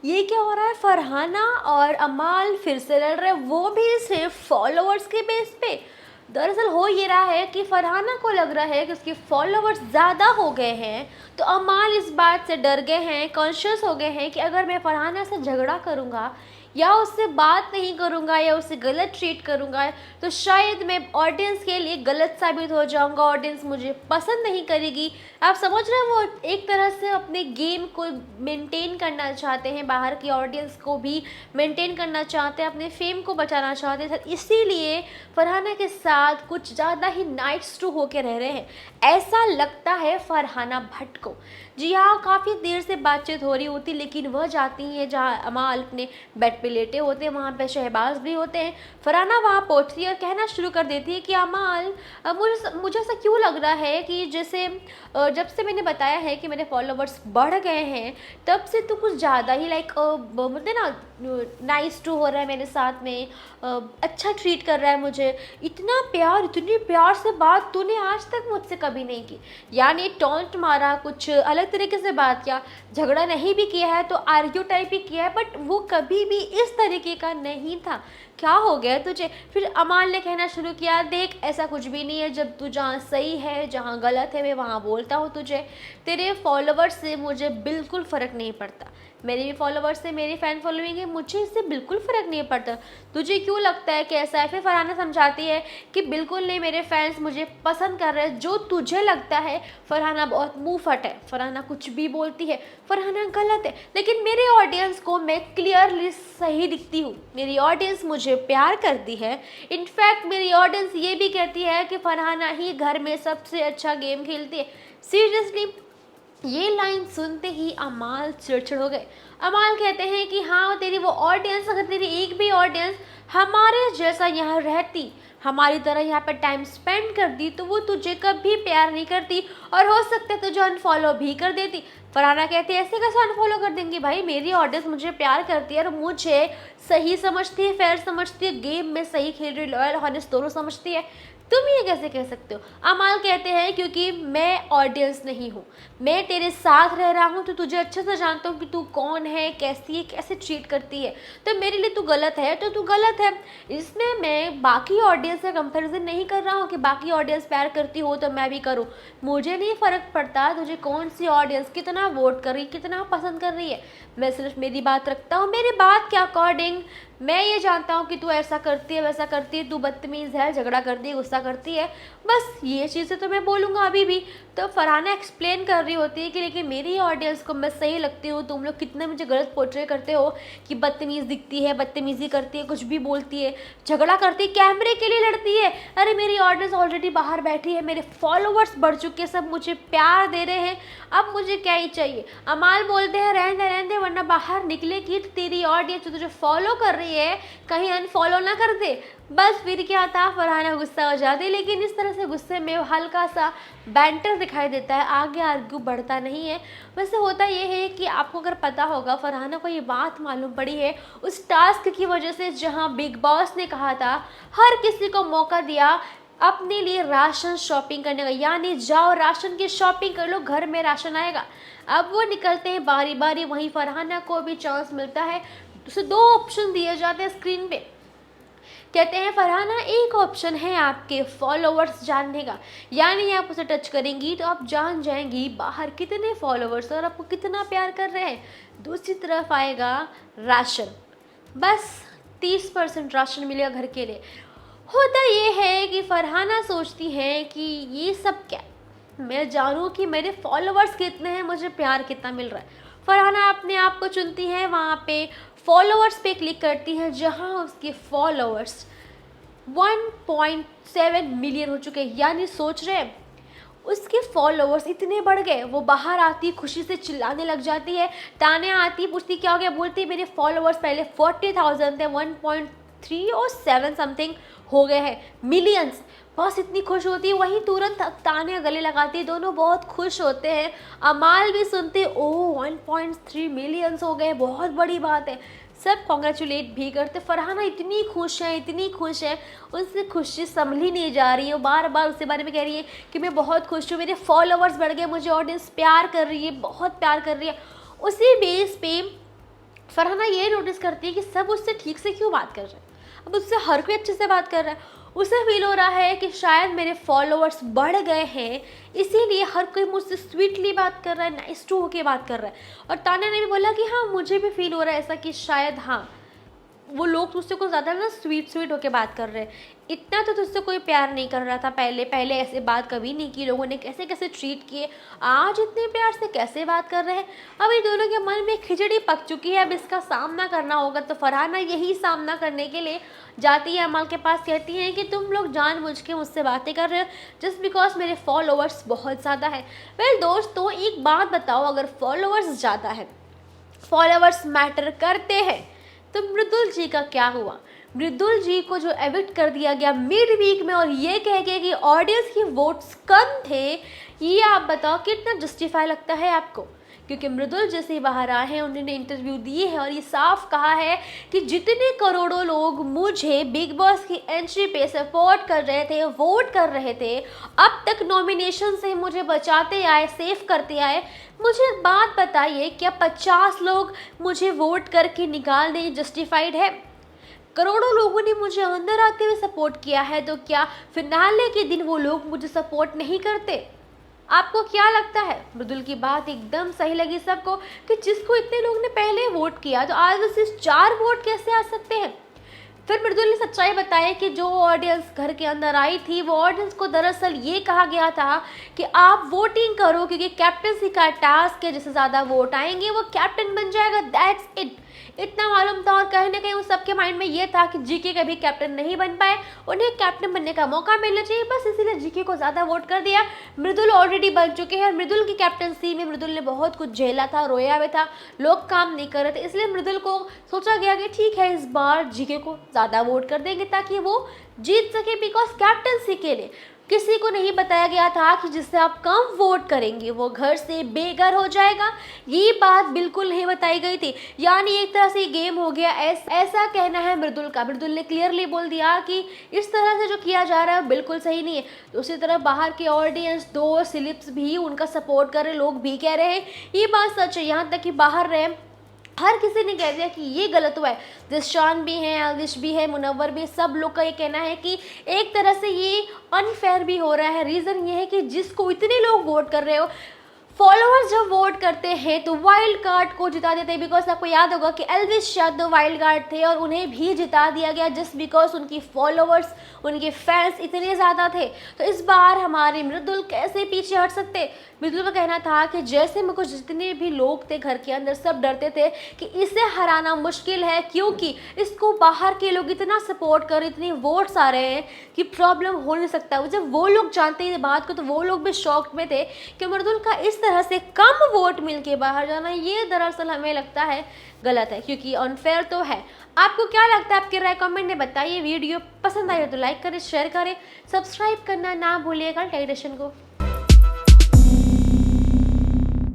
ये क्या हो रहा है, फरहाना और अमाल फिर से लड़ रहे हैं, वो भी सिर्फ फॉलोअर्स के बेस पे। दरअसल हो ये रहा है कि फरहाना को लग रहा है कि उसके फॉलोअर्स ज़्यादा हो गए हैं, तो अमाल इस बात से डर गए हैं, कॉन्शियस हो गए हैं कि अगर मैं फरहाना से झगड़ा करूँगा या उससे बात नहीं करूँगा या उसे गलत ट्रीट करूँगा तो शायद मैं ऑडियंस के लिए गलत साबित हो जाऊँगा, ऑडियंस मुझे पसंद नहीं करेगी। आप समझ रहे हैं, वो एक तरह से अपने गेम को मेंटेन करना चाहते हैं, बाहर की ऑडियंस को भी मेंटेन करना चाहते हैं, अपने फेम को बचाना चाहते हैं, इसीलिए फरहाना के साथ कुछ ज़्यादा ही नाइट्स टू होके रह रहे हैं, ऐसा लगता है फरहाना भट्ट को। जी हाँ, काफ़ी देर से बातचीत हो रही होती, लेकिन वह जाती हैं जहाँ अमाल अपने बेड पे लेटे होते हैं, वहाँ पे शहबाज भी होते हैं। फरहाना वहाँ पहुँचती है और कहना शुरू कर देती है कि अमाल, मुझे ऐसा क्यों लग रहा है कि जैसे जब से मैंने बताया है कि मेरे फॉलोवर्स बढ़ गए हैं, तब से तो कुछ ज़्यादा ही लाइक बोलते ना, नाइस टू हो रहा है मेरे साथ में, अच्छा ट्रीट कर रहा है मुझे, इतना प्यार, इतनी प्यार से बात तूने आज तक मुझसे कभी नहीं की। यानी टॉन्ट मारा, कुछ अलग तरीके से बात किया, झगड़ा नहीं भी किया है तो आर्ग्यू टाइप ही किया है, बट वो कभी भी इस तरीके का नहीं था। क्या हो गया तुझे? फिर अमाल ने कहना शुरू किया, देख ऐसा कुछ भी नहीं है, जब तू जहाँ सही है जहाँ गलत है मैं वहाँ बोलता हूँ तुझे, तेरे फॉलोवर्स से मुझे बिल्कुल फ़र्क नहीं पड़ता, मेरे भी फॉलोवर्स से मेरी फ़ैन फॉलोइंग है, मुझे इससे बिल्कुल फ़र्क नहीं पड़ता, तुझे क्यों लगता है कि ऐसा है? फिर फरहाना समझाती है कि बिल्कुल नहीं, मेरे फैंस मुझे पसंद कर रहे हैं, जो तुझे लगता है। फरहाना बहुत मुँह फट है, फरहाना कुछ भी बोलती है, फरहाना गलत है, लेकिन मेरे ऑडियंस को मैं क्लियरली सही दिखती हूँ, मेरी ऑडियंस मुझे प्यार करती है। इनफैक्ट मेरी ऑडियंस ये भी कहती है कि फरहाना ही घर में सबसे अच्छा गेम खेलती है। सीरियसली, ये लाइन सुनते ही अमाल चिड़चिड़ हो गए। अमाल कहते हैं कि हाँ, तेरी वो ऑडियंस, अगर तेरी एक भी ऑडियंस हमारे जैसा यहाँ रहती, हमारी तरह यहाँ पर टाइम स्पेंड करती, तो वो तुझे कभी प्यार नहीं करती और हो सकता है तुझे अनफॉलो भी कर देती। फरहाना कहती है, ऐसे कैसे अनफॉलो कर देंगी भाई, मेरी ऑडियंस मुझे प्यार करती है और मुझे सही समझती है, फेयर समझती है, गेम में सही खेल रही, लॉयल हॉनेस्ट दोनों समझती है, तुम ये कैसे कह सकते हो? अमाल कहते हैं, क्योंकि मैं ऑडियंस नहीं हूँ, मैं तेरे साथ रह रहा हूँ तो तुझे अच्छे से जानता हूँ कि तू कौन है, कैसी है, कैसे ट्रीट करती है, तो मेरे लिए तू गलत है तो तू गलत है। इसमें मैं बाकी ऑडियंस से कंपैरिजन नहीं कर रहा हूँ कि बाकी ऑडियंस प्यार करती हो तो मैं भी करूँ, मुझे नहीं फ़र्क पड़ता तुझे कौन सी ऑडियंस कितना वोट कर रही, कितना पसंद कर रही है, मैं सिर्फ मेरी बात रखता हूँ, मेरी बात के अकॉर्डिंग मैं ये जानता हूँ कि तू ऐसा करती है, वैसा करती है, तू बदतमीज़ है, झगड़ा करती है, गुस्सा करती है, बस ये चीज़ें तो मैं बोलूँगा अभी भी। तो फरहाना एक्सप्लेन कर रही होती है कि लेकिन मेरी ऑडियंस को मैं सही लगती हूँ, तुम लोग कितने मुझे गलत पोर्ट्रे करते हो कि बदतमीज़ दिखती है, बदतमीज़ी करती है, कुछ भी बोलती है, झगड़ा करती है, कैमरे के लिए लड़ती है। अरे मेरी ऑडियंस ऑलरेडी बाहर बैठी है, मेरे फॉलोवर्स बढ़ चुके हैं, सब मुझे प्यार दे रहे हैं, अब मुझे क्या ही चाहिए? अमाल बोलते हैं, रहने दे, वरना बाहर निकलेगी तो तेरी ऑडियंस जो तुझे फॉलो कर रही है कहीं अनफॉलो ना कर दे। बस फिर क्या था, फरहाना गुस्सा हो जाती, लेकिन इस तरह से गुस्से में हल्का सा बैंटर दिखाई देता है, आगे आर्ग्यू बढ़ता नहीं है। वैसे होता ये है कि आपको अगर पता होगा, फरहाना को ये बात मालूम पड़ी है उस टास्क की वजह से जहां बिग बॉस ने कहा था हर किसी को मौका दिया अपने लिए राशन शॉपिंग करने का, यानी जाओ राशन की शॉपिंग कर लो, घर में राशन आएगा। अब वो निकलते हैं बारी बारी, वहीं फरहाना को भी चांस मिलता है, उसे 2 ऑप्शन दिए जाते हैं स्क्रीन पे। कहते हैं, फरहाना एक ऑप्शन है आपके फॉलोवर्स जानने का, यानी आप उसे टच करेंगी तो आप जान जाएंगी बाहर कितने फॉलोवर्स और आपको कितना प्यार कर रहे हैं। दूसरी तरफ आएगा राशन, बस 30% राशन मिलेगा घर के लिए। होता ये है कि फरहाना सोचती है कि ये सब क्या, मैं जानूँ कि मेरे फॉलोवर्स कितने हैं, मुझे प्यार कितना मिल रहा है। फरहाना अपने आप को चुनती है, वहाँ पे फॉलोवर्स पे क्लिक करती है, जहाँ उसके फॉलोवर्स 1.7 मिलियन हो चुके हैं। यानी सोच रहे हैं, उसके फॉलोवर्स इतने बढ़ गए, वो बाहर आती खुशी से चिल्लाने लग जाती है, ताने आती, पूछती क्या हो गया, बोलती मेरे फॉलोवर्स पहले 40,000 थे, 1.3 और 7 समथिंग हो गए हैं मिलियंस। बस इतनी खुश होती है, वहीं तुरंत ताने गले लगाती, दोनों बहुत खुश होते हैं। अमाल भी सुनते, ओ 1.3 मिलियंस हो गए, बहुत बड़ी बात है, सब कॉन्ग्रेचुलेट भी करते। फरहाना इतनी खुश है, इतनी खुश है, उससे खुशी संभली नहीं जा रही है, वो बार बार उसके बारे में कह रही है कि मैं बहुत खुश हूँ, मेरे फॉलोवर्स बढ़ गए, मुझे ऑडियंस प्यार कर रही है, बहुत प्यार कर रही है। उसी बेस पे फरहाना ये नोटिस करती है कि सब उससे ठीक से क्यों बात कर रहे हैं, अब उससे हर कोई अच्छे से बात कर रहा है। उसे फील हो रहा है कि शायद मेरे फॉलोअर्स बढ़ गए हैं, इसीलिए हर कोई मुझसे स्वीटली बात कर रहा है, नाइस टू होके बात कर रहा है। और तान्या ने भी बोला कि हाँ मुझे भी फील हो रहा है ऐसा कि शायद हाँ वो लोग तुझसे कुछ ज़्यादा ना स्वीट स्वीट होके बात कर रहे हैं, इतना तो तुझसे कोई प्यार नहीं कर रहा था पहले, पहले ऐसे बात कभी नहीं की, लोगों ने कैसे कैसे ट्रीट किए, आज इतने प्यार से कैसे बात कर रहे हैं। अब इन दोनों के मन में खिचड़ी पक चुकी है, अब इसका सामना करना होगा। तो फरहाना यही सामना करने के लिए जाती है अमाल के पास, कहती हैं कि तुम लोग जानबूझ के मुझसे बातें कर रहे हो जस्ट बिकॉज मेरे फॉलोअर्स बहुत ज़्यादा है। वेल दोस्तों एक बात बताओ, अगर फॉलोअर्स ज़्यादा है, फॉलोअर्स मैटर करते हैं, तो मृदुल जी का क्या हुआ? मृदुल जी को जो एविक्ट कर दिया गया मिड वीक में और ये कह के कि ऑडियंस की वोट्स कम थे, ये आप बताओ कितना जस्टिफाई लगता है आपको? क्योंकि मृदुल जैसे बाहर आए हैं, उन्होंने इंटरव्यू दिए है और ये साफ कहा है कि जितने करोड़ों लोग मुझे बिग बॉस की एंट्री पे सपोर्ट कर रहे थे, वोट कर रहे थे, अब तक नॉमिनेशन से मुझे बचाते आए, सेफ करते आए, मुझे एक बात बताइए, क्या 50 लोग मुझे वोट करके निकाल दें जस्टिफाइड है? करोड़ों लोगों ने मुझे अंदर आते हुए सपोर्ट किया है, तो क्या फिनाले के दिन वो लोग मुझे सपोर्ट नहीं करते? आपको क्या लगता है? मृदुल की बात एकदम सही लगी सबको कि जिसको इतने लोग ने पहले वोट किया, तो आज बस सिर्फ 4 वोट कैसे आ सकते हैं? फिर मृदुल ने सच्चाई बताई कि जो ऑडियंस घर के अंदर आई थी, वो ऑडियंस को दरअसल ये कहा गया था कि आप वोटिंग करो क्योंकि कैप्टनसी का टास्क है, जिससे ज़्यादा वोट आएंगे वो कैप्टन बन जाएगा, दैट्स इट। इतना मालूम था और कहीं ना कहीं उन सबके माइंड में ये था कि जीके कभी कैप्टन नहीं बन पाए, उन्हें कैप्टन बनने का मौका मिलना चाहिए, बस इसीलिए जीके को ज़्यादा वोट कर दिया। मृदुल ऑलरेडी बन चुके हैं और मृदुल की कैप्टनसी में मृदुल ने बहुत कुछ झेला था, रोया भी था, लोग काम नहीं कर रहे थे, इसलिए मृदुल को सोचा गया कि ठीक है इस बार जीके को ज़्यादा वोट कर देंगे ताकि वो जीत सके, बिकॉज कैप्टनसी के लिए किसी को नहीं बताया गया था कि जिससे आप कम वोट करेंगे वो घर से बेघर हो जाएगा, ये बात बिल्कुल नहीं बताई गई थी। यानी एक तरह से गेम हो गया, ऐसा कहना है मृदुल का। मृदुल ने क्लियरली बोल दिया कि इस तरह से जो किया जा रहा है बिल्कुल सही नहीं है। दूसरी तरफ बाहर के ऑडियंस, दो स्लिप्स भी उनका सपोर्ट कर रहे लोग भी कह रहे हैं ये बात सच है, यहाँ तक कि बाहर रहे हर किसी ने कह दिया कि ये गलत हुआ है। जिशान भी हैं, आदिश भी है, मुनव्वर भी, सब लोग का ये कहना है कि एक तरह से ये अनफेयर भी हो रहा है। रीज़न ये है कि जिसको इतने लोग वोट कर रहे हो, फॉलोअर्स जब वोट करते हैं तो वाइल्ड कार्ड को जिता देते हैं, बिकॉज आपको याद होगा कि एल्विश यादव वाइल्ड कार्ड थे और उन्हें भी जिता दिया गया जस्ट बिकॉज उनकी फॉलोअर्स, उनके फैंस इतने ज़्यादा थे। तो इस बार हमारे मृदुल कैसे पीछे हट सकते? मृदुल का कहना था कि जैसे मुझको जितने भी लोग थे घर के अंदर सब डरते थे कि इसे हराना मुश्किल है क्योंकि इसको बाहर के लोग इतना सपोर्ट कर, इतने वोट्स आ रहे हैं कि प्रॉब्लम हो नहीं सकता। जब वो लोग जानते हैं बात को तो वो लोग भी शॉक में थे कि मृदुल का इस तरह से कम वोट मिल के बाहर जाना, ये दरअसल हमें लगता है गलत है क्योंकि अनफेयर तो है। आपको क्या लगता है? आपके राय कमेंट में बताइए। वीडियो पसंद आई हो तो लाइक करें, शेयर करें, सब्सक्राइब करना ना भूलिएगा टाइटेशन को।